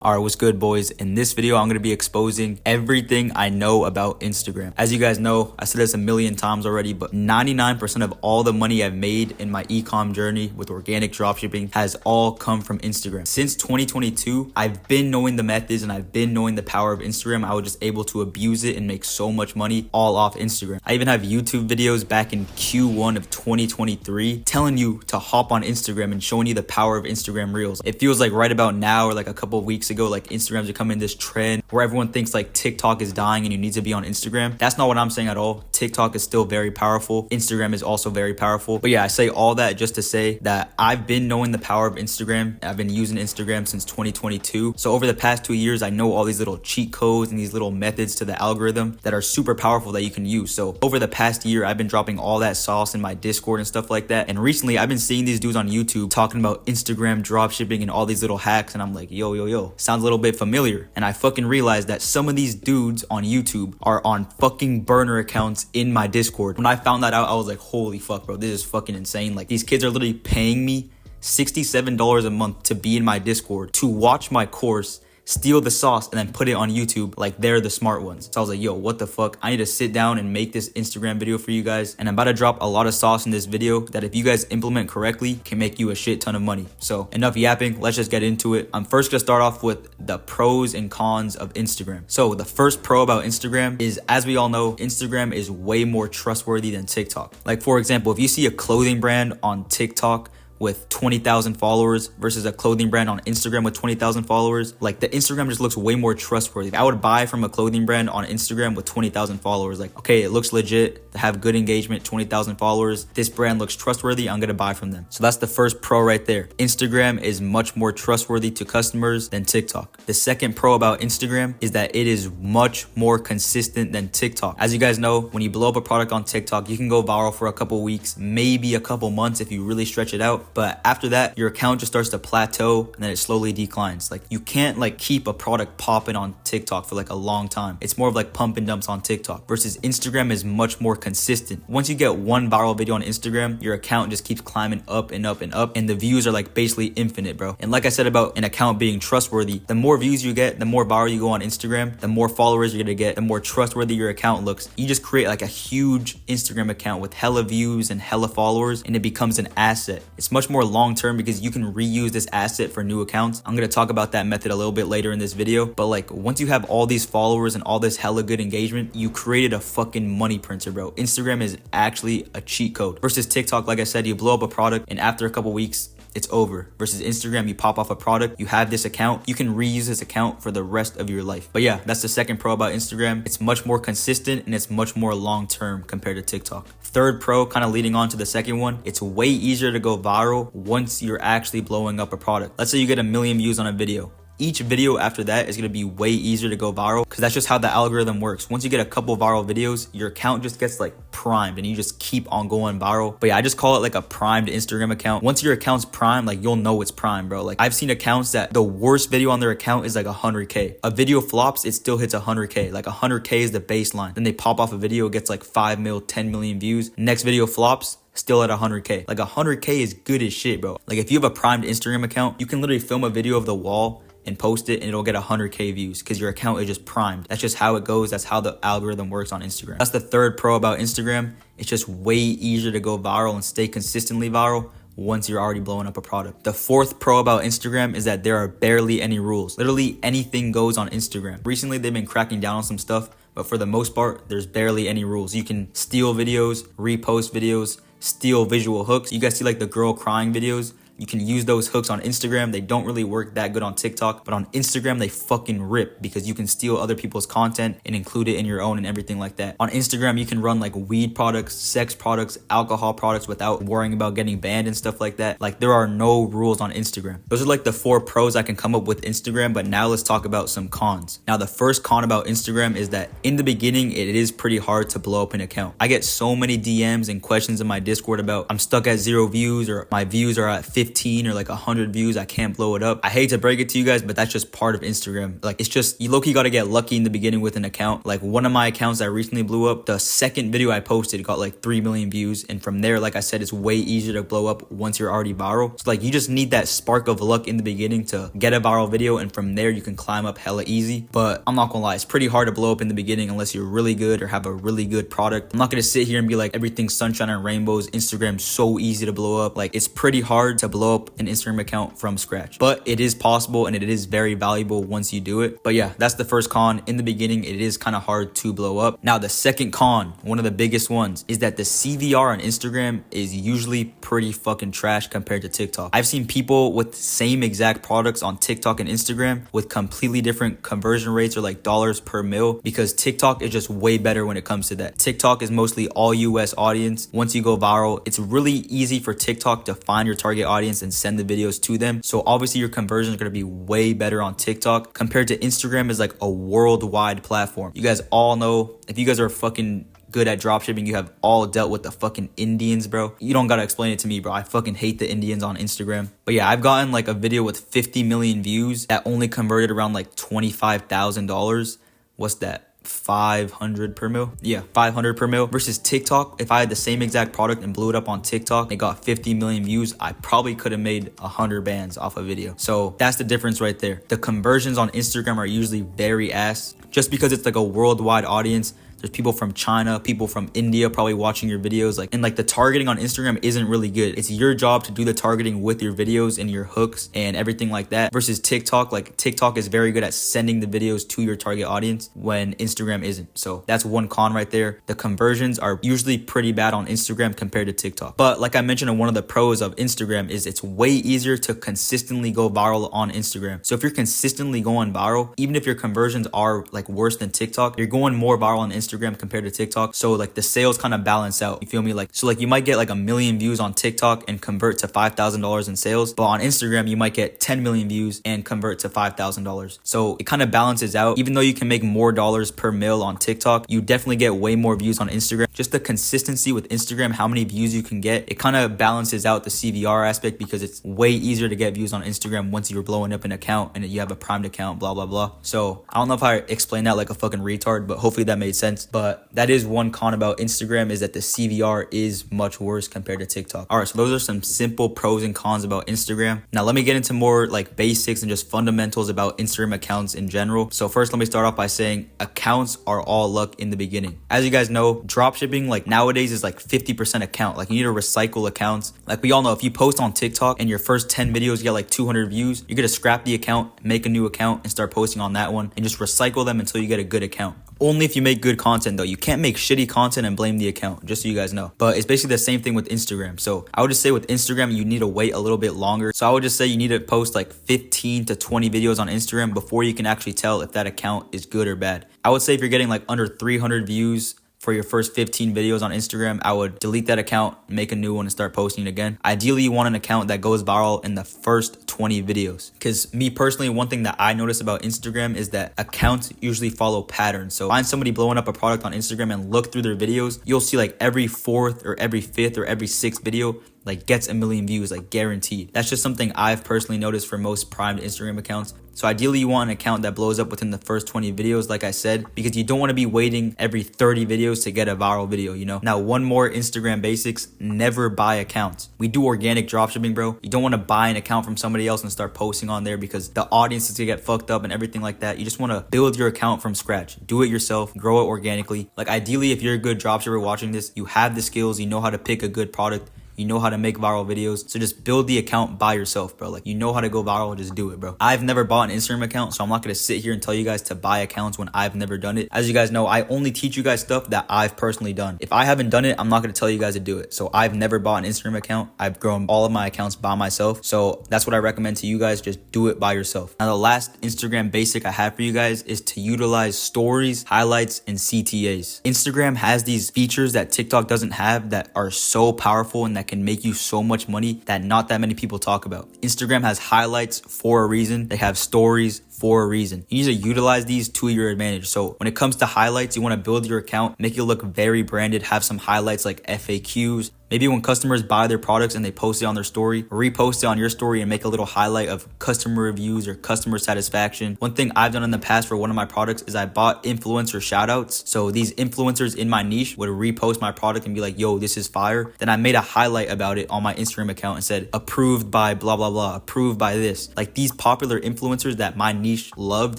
Alright, what's good, boys? In this video, I'm going to be exposing everything I know about Instagram. As you guys know, I said this a million times already, but 99% of all the money I've made in my e-com journey with organic dropshipping has all come from Instagram. Since 2022, I've been knowing the methods and I've been knowing the power of Instagram. I was just able to abuse it and make so much money all off Instagram. I even have YouTube videos back in Q1 of 2023 telling you to hop on Instagram and showing you the power of Instagram Reels. It feels like right about now or like a couple of weeks ago, like Instagram's becoming this trend where everyone thinks like TikTok is dying and you need to be on Instagram. That's not what I'm saying at all. TikTok is still very powerful. Instagram is also very powerful. But yeah, I say all that just to say that I've been knowing the power of Instagram. I've been using Instagram since 2022. So over the past 2 years, I know all these little cheat codes and these little methods to the algorithm that are super powerful that you can use. So over the past year, I've been dropping all that sauce in my Discord and stuff like that. And recently I've been seeing these dudes on YouTube talking about Instagram dropshipping and all these little hacks. And I'm like, yo, sounds a little bit familiar. And I fucking realized that some of these dudes on YouTube are on fucking burner accounts in my Discord. When I found that out, I was like, holy fuck, bro, this is fucking insane. Like, these kids are literally paying me $67 a month to be in my Discord, to watch my course, steal the sauce, and then put it on YouTube like they're the smart ones. So I was like, yo, what the fuck? I need to sit down and make this Instagram video for you guys. And I'm about to drop a lot of sauce in this video that if you guys implement correctly can make you a shit ton of money. So enough yapping, let's just get into it. I'm first gonna start off with the pros and cons of Instagram. So the first pro about Instagram is, as we all know, Instagram is way more trustworthy than TikTok. Like, for example, if you see a clothing brand on TikTok with 20,000 followers versus a clothing brand on Instagram with 20,000 followers, like the Instagram just looks way more trustworthy. I would buy from a clothing brand on Instagram with 20,000 followers. Like, okay, it looks legit, they have good engagement, 20,000 followers. This brand looks trustworthy, I'm gonna buy from them. So that's the first pro right there. Instagram is much more trustworthy to customers than TikTok. The second pro about Instagram is that it is much more consistent than TikTok. As you guys know, when you blow up a product on TikTok, you can go viral for a couple weeks, maybe a couple months if you really stretch it out. But after that, your account just starts to plateau and then it slowly declines. Like, you can't like keep a product popping on TikTok for like a long time. It's more of like pump and dumps on TikTok versus Instagram is much more consistent. Once you get one viral video on Instagram, your account just keeps climbing up and up and up, and the views are like basically infinite, bro. And like I said about an account being trustworthy, the more views you get, the more viral you go on Instagram, the more followers you're gonna get, the more trustworthy your account looks. You just create like a huge Instagram account with hella views and hella followers, and it becomes an asset. It's much more long-term because you can reuse this asset for new accounts. I'm going to talk about that method a little bit later in this video, but like, once you have all these followers and all this hella good engagement, you created a fucking money printer, bro. Instagram is actually a cheat code versus TikTok. Like I said, you blow up a product and after a couple weeks, it's over. Versus Instagram, you pop off a product, you have this account, you can reuse this account for the rest of your life. But yeah, that's the second pro about Instagram. It's much more consistent and it's much more long-term compared to TikTok. Third pro, kind of leading on to the second one, it's way easier to go viral once you're actually blowing up a product. Let's say you get 1 million views on a video. Each video after that is going to be way easier to go viral because that's just how the algorithm works. Once you get a couple viral videos, your account just gets like primed and you just keep on going viral. But yeah, I just call it like a primed Instagram account. Once your account's primed, like, you'll know it's primed, bro. Like, I've seen accounts that the worst video on their account is like 100K. A video flops, it still hits 100K. Like 100K is the baseline. Then they pop off a video, gets like 5 mil, 10 million views. Next video flops, still at 100K. Like 100K is good as shit, bro. Like, if you have a primed Instagram account, you can literally film a video of the wall and post it and it'll get 100K views because your account is just primed. That's just how it goes. That's how the algorithm works on Instagram. That's the third pro about Instagram. It's just way easier to go viral and stay consistently viral once you're already blowing up a product. The fourth pro about Instagram is that there are barely any rules. Literally anything goes on Instagram. Recently, they've been cracking down on some stuff, but for the most part, there's barely any rules. You can steal videos, repost videos, steal visual hooks. You guys see like the girl crying videos? You can use those hooks on Instagram. They don't really work that good on TikTok, but on Instagram, they fucking rip because you can steal other people's content and include it in your own and everything like that. On Instagram, you can run like weed products, sex products, alcohol products without worrying about getting banned and stuff like that. Like, there are no rules on Instagram. Those are like the 4 pros I can come up with Instagram, but now let's talk about some cons. Now, the first con about Instagram is that in the beginning, it is pretty hard to blow up an account. I get so many DMs and questions in my Discord about I'm stuck at 0 views or my views are at 50 15 or like 100 views, I can't blow it up. I hate to break it to you guys, but that's just part of Instagram. Like, it's just, you low-key gotta get lucky in the beginning with an account. Like, one of my accounts that recently blew up, the second video I posted got like 3 million views. And from there, like I said, it's way easier to blow up once you're already viral. So like, you just need that spark of luck in the beginning to get a viral video. And from there, you can climb up hella easy. But I'm not gonna lie, it's pretty hard to blow up in the beginning unless you're really good or have a really good product. I'm not gonna sit here and be like, everything's sunshine and rainbows. Instagram's so easy to blow up. Like, it's pretty hard to blow up an Instagram account from scratch, but it is possible and it is very valuable once you do it. But yeah, that's the first con. In the beginning, it is kind of hard to blow up. Now, the second con, one of the biggest ones, is that the CVR on Instagram is usually pretty fucking trash compared to TikTok. I've seen people with same exact products on TikTok and Instagram with completely different conversion rates or like dollars per mil, because TikTok is just way better when it comes to that. TikTok is mostly all US audience. Once you go viral, it's really easy for TikTok to find your target audience and send the videos to them. So obviously your conversion is going to be way better on TikTok compared to Instagram is like a worldwide platform. You guys all know, if you guys are fucking good at dropshipping, you have all dealt with the fucking Indians, bro. You don't gotta explain it to me, bro. I fucking hate the Indians on Instagram. But yeah, I've gotten like a video with 50 million views that only converted around like $25,000. What's that? 500 per mil? Yeah, 500 per mil. Versus TikTok, if I had the same exact product and blew it up on TikTok, it got 50 million views, I probably could have made 100 bands off a video. So that's the difference right there. The conversions on Instagram are usually very ass, just because it's like a worldwide audience. There's people from China, people from India probably watching your videos. Like, and like the targeting on Instagram isn't really good. It's your job to do the targeting with your videos and your hooks and everything like that. Versus TikTok, like TikTok is very good at sending the videos to your target audience when Instagram isn't. So that's one con right there. The conversions are usually pretty bad on Instagram compared to TikTok. But like I mentioned, one of the pros of Instagram is it's way easier to consistently go viral on Instagram. So if you're consistently going viral, even if your conversions are like worse than TikTok, you're going more viral on Instagram compared to TikTok. So like the sales kind of balance out. You feel me? Like, so like you might get like 1 million views on TikTok and convert to $5,000 in sales, but on Instagram you might get 10 million views and convert to $5,000. So it kind of balances out. Even though you can make more dollars per mil on TikTok, you definitely get way more views on Instagram. Just the consistency with Instagram, how many views you can get, it kind of balances out the CVR aspect, because it's way easier to get views on Instagram once you're blowing up an account and you have a primed account, blah blah blah. So I don't know if I explained that like a fucking retard, but hopefully that made sense. But that is one con about Instagram, is that the CVR is much worse compared to TikTok. All right, so those are some simple pros and cons about Instagram. Now let me get into more like basics and just fundamentals about Instagram accounts in general. So first, let me start off by saying accounts are all luck in the beginning. As you guys know, dropshipping like nowadays is like 50% account. Like, you need to recycle accounts. Like, we all know if you post on TikTok and your first 10 videos get like 200 views, you're gonna scrap the account, make a new account and start posting on that one and just recycle them until you get a good account. Only if you make good content though. You can't make shitty content and blame the account, just so you guys know. But it's basically the same thing with Instagram. So I would just say with Instagram, you need to wait a little bit longer. So I would just say you need to post like 15 to 20 videos on Instagram before you can actually tell if that account is good or bad. I would say if you're getting like under 300 views for your first 15 videos on Instagram, I would delete that account, make a new one and start posting it again. Ideally, you want an account that goes viral in the first 20 videos. Because me personally, one thing that I notice about Instagram is that accounts usually follow patterns. So find somebody blowing up a product on Instagram and look through their videos, you'll see like every fourth or every fifth or every sixth video like gets 1 million views, like guaranteed. That's just something I've personally noticed for most primed Instagram accounts. So ideally you want an account that blows up within the first 20 videos, like I said, because you don't want to be waiting every 30 videos to get a viral video, you know? Now, one more Instagram basics, never buy accounts. We do organic dropshipping, bro. You don't want to buy an account from somebody else and start posting on there, because the audience is gonna get fucked up and everything like that. You just want to build your account from scratch. Do it yourself, grow it organically. Like, ideally, if you're a good dropshipper watching this, you have the skills, you know how to pick a good product, you know how to make viral videos. So just build the account by yourself, bro. Like, you know how to go viral, just do it, bro. I've never bought an Instagram account, so I'm not gonna sit here and tell you guys to buy accounts when I've never done it. As you guys know, I only teach you guys stuff that I've personally done. If I haven't done it, I'm not gonna tell you guys to do it. So I've never bought an Instagram account. I've grown all of my accounts by myself. So that's what I recommend to you guys. Just do it by yourself. Now, the last Instagram basic I have for you guys is to utilize stories, highlights, and CTAs. Instagram has these features that TikTok doesn't have that are so powerful and that can make you so much money that not that many people talk about. Instagram has highlights for a reason. They have stories for a reason. You need to utilize these to your advantage. So when it comes to highlights, you want to build your account, make it look very branded, have some highlights like FAQs, Maybe when customers buy their products and they post it on their story, repost it on your story and make a little highlight of customer reviews or customer satisfaction. One thing I've done in the past for one of my products is I bought influencer shoutouts. So these influencers in my niche would repost my product and be like, yo, this is fire. Then I made a highlight about it on my Instagram account and said, approved by blah, blah, blah, approved by this. Like these popular influencers that my niche loved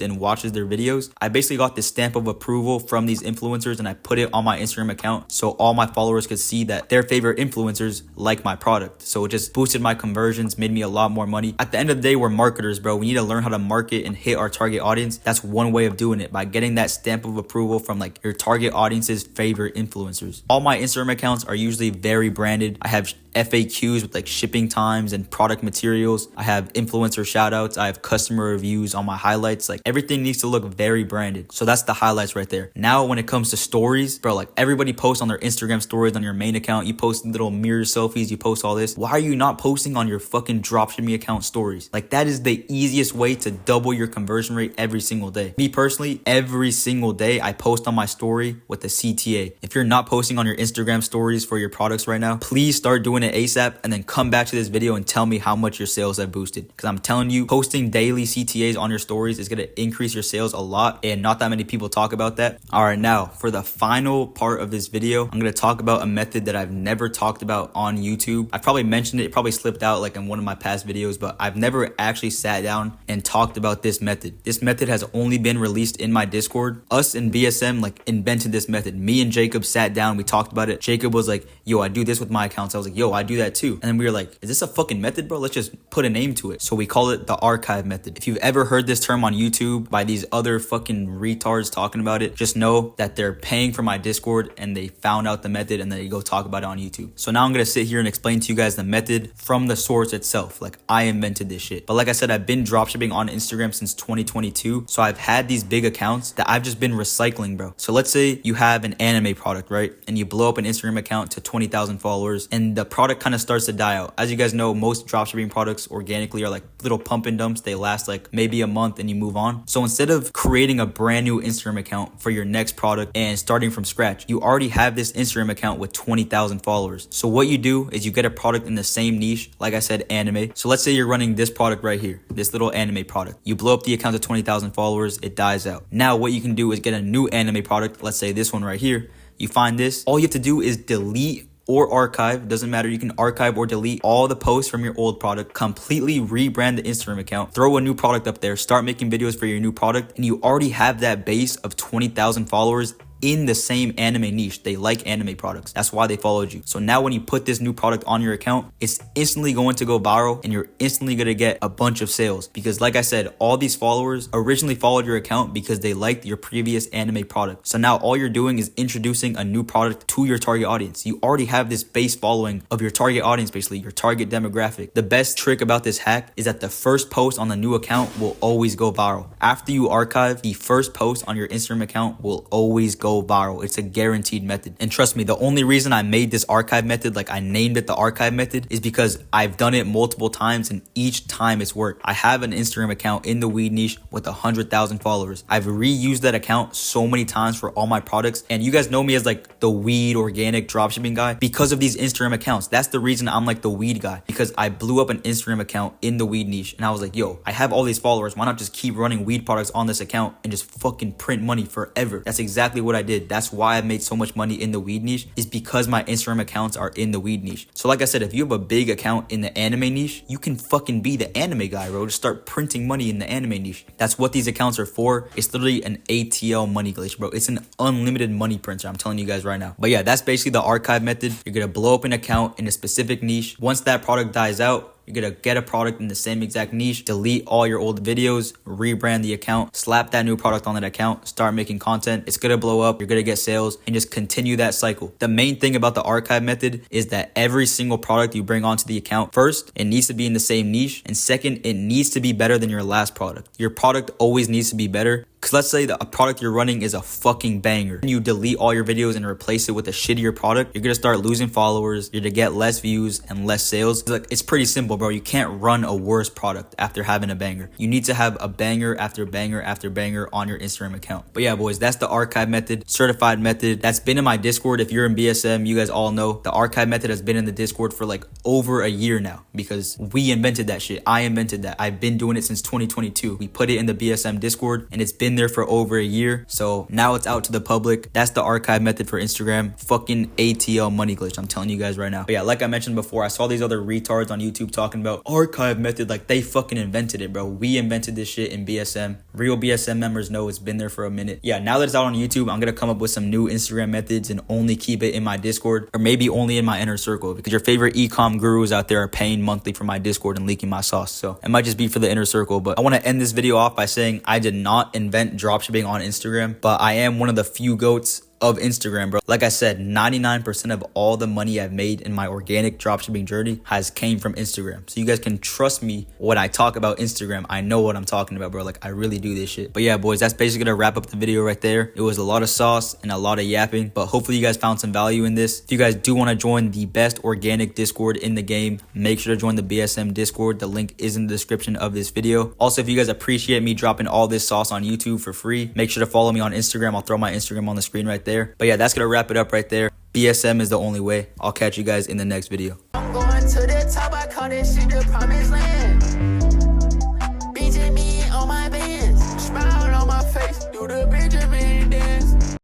and watches their videos, I basically got this stamp of approval from these influencers and I put it on my Instagram account so all my followers could see that their favorite influencers like my product. So it just boosted my conversions, made me a lot more money. At the end of the day, we're marketers, bro. We need to learn how to market and hit our target audience. That's one way of doing it, by getting that stamp of approval from like your target audience's favorite influencers. All my Instagram accounts are usually very branded. I have FAQs with like shipping times and product materials. I have influencer shoutouts. I have customer reviews on my highlights. Like everything needs to look very branded. So that's the highlights right there. Now, when it comes to stories, bro, like everybody posts on their Instagram stories on your main account. You post little mirror selfies. You post all this. Why are you not posting on your fucking dropshipping account stories? Like that is the easiest way to double your conversion rate every single day. Me personally, every single day I post on my story with the CTA. If you're not posting on your Instagram stories for your products right now, please start doing it ASAP and then come back to this video and tell me how much your sales have boosted. Because I'm telling you, posting daily CTAs on your stories is going to increase your sales a lot, and not that many people talk about that. All right, now for the final part of this video, I'm going to talk about a method that I've never talked about on YouTube. I probably mentioned it, probably slipped out like in one of my past videos, but I've never actually sat down and talked about this method. This method has only been released in my Discord. Us and BSM like invented this method. Me and Jacob sat down, we talked about it. Jacob was like, yo, I do this with my accounts. I was like, yo, I do that too. And then we were like, is this a fucking method, bro? Let's just put a name to it. So we call it the archive method. If you've ever heard this term on YouTube by these other fucking retards talking about it, just know that they're paying for my Discord and they found out the method and they go talk about it on YouTube. So now I'm going to sit here and explain to you guys the method from the source itself. Like I invented this shit. But like I said, I've been dropshipping on Instagram since 2022. So I've had these big accounts that I've just been recycling, bro. So let's say you have an anime product, right? And you blow up an Instagram account to 20,000 followers and the product kind of starts to die out. As you guys know, most dropshipping products organically are like little pump and dumps. They last like maybe a month and you move on. So instead of creating a brand new Instagram account for your next product and starting from scratch, you already have this Instagram account with 20,000 followers. So what you do is you get a product in the same niche, like I said, anime. So let's say you're running this product right here, this little anime product. You blow up the account to 20,000 followers, it dies out. Now what you can do is get a new anime product. Let's say this one right here. You find this. All you have to do is delete or archive, doesn't matter, you can archive or delete all the posts from your old product, completely rebrand the Instagram account, throw a new product up there, start making videos for your new product, and you already have that base of 20,000 followers in the same anime niche. They like anime products. That's why they followed you. So now when you put this new product on your account, it's instantly going to go viral and you're instantly going to get a bunch of sales. Because like I said, all these followers originally followed your account because they liked your previous anime product. So now all you're doing is introducing a new product to your target audience. You already have this base following of your target audience, basically your target demographic. The best trick about this hack is that the first post on the new account will always go viral. After you archive, the first post on your Instagram account will always go viral. It's a guaranteed method. And trust me, the only reason I made this archive method, like I named it the archive method, is because I've done it multiple times and each time it's worked. I have an Instagram account in the weed niche with 100,000 followers. I've reused that account so many times for all my products. And you guys know me as like the weed organic dropshipping guy because of these Instagram accounts. That's the reason I'm like the weed guy, because I blew up an Instagram account in the weed niche and I was like, yo, I have all these followers. Why not just keep running weed products on this account and just fucking print money forever? That's exactly what I did. That's why I've made so much money in the weed niche, is because my Instagram accounts are in the weed niche. So like I said, if you have a big account in the anime niche, you can fucking be the anime guy, bro. Just start printing money in the anime niche. That's what these accounts are for. It's literally an ATL money glitch, bro. It's an unlimited money printer. I'm telling you guys right now. But yeah, that's basically the archive method. You're going to blow up an account in a specific niche. Once that product dies out, you're going to get a product in the same exact niche, delete all your old videos, rebrand the account, slap that new product on that account, start making content. It's going to blow up. You're going to get sales and just continue that cycle. The main thing about the archive method is that every single product you bring onto the account, first, it needs to be in the same niche. And second, it needs to be better than your last product. Your product always needs to be better. Because let's say that a product you're running is a fucking banger and you delete all your videos and replace it with a shittier product, you're gonna start losing followers, you're gonna get less views and less sales. It's pretty simple, bro. You can't run a worse product after having a banger. You need to have a banger after banger after banger on your Instagram account. But yeah, boys, that's the archive method, certified method. That's been in my Discord. If you're in BSM, you guys all know the archive method has been in the Discord for like over a year now because we invented that shit. I invented that. I've been doing it since 2022. We put it in the BSM Discord and it's been there for over a year. So now it's out to the public. That's the archive method for Instagram. Fucking ATL money glitch. I'm telling you guys right now. But yeah, like I mentioned before, I saw these other retards on YouTube talking about archive method like they fucking invented it, bro. We invented this shit in BSM. Real BSM members know it's been there for a minute. Yeah, now that it's out on YouTube, I'm gonna come up with some new Instagram methods and only keep it in my Discord or maybe only in my inner circle because your favorite e-com gurus out there are paying monthly for my Discord and leaking my sauce. So it might just be for the inner circle. But I want to end this video off by saying I did not invent dropshipping on Instagram, but I am one of the few goats of Instagram, bro. Like I said, 99% of all the money I've made in my organic dropshipping journey has came from Instagram. So you guys can trust me when I talk about Instagram. I know what I'm talking about, bro. Like I really do this shit. But yeah, boys, that's basically gonna wrap up the video right there. It was a lot of sauce and a lot of yapping, but hopefully you guys found some value in this. If you guys do want to join the best organic Discord in the game, make sure to join the BSM Discord. The link is in the description of this video. Also, if you guys appreciate me dropping all this sauce on YouTube for free, make sure to follow me on Instagram. I'll throw my Instagram on the screen right there. But yeah, that's gonna wrap it up right there. BSM is the only way. I'll catch you guys in the next video. I'm going to the top, I call that shit the promised land.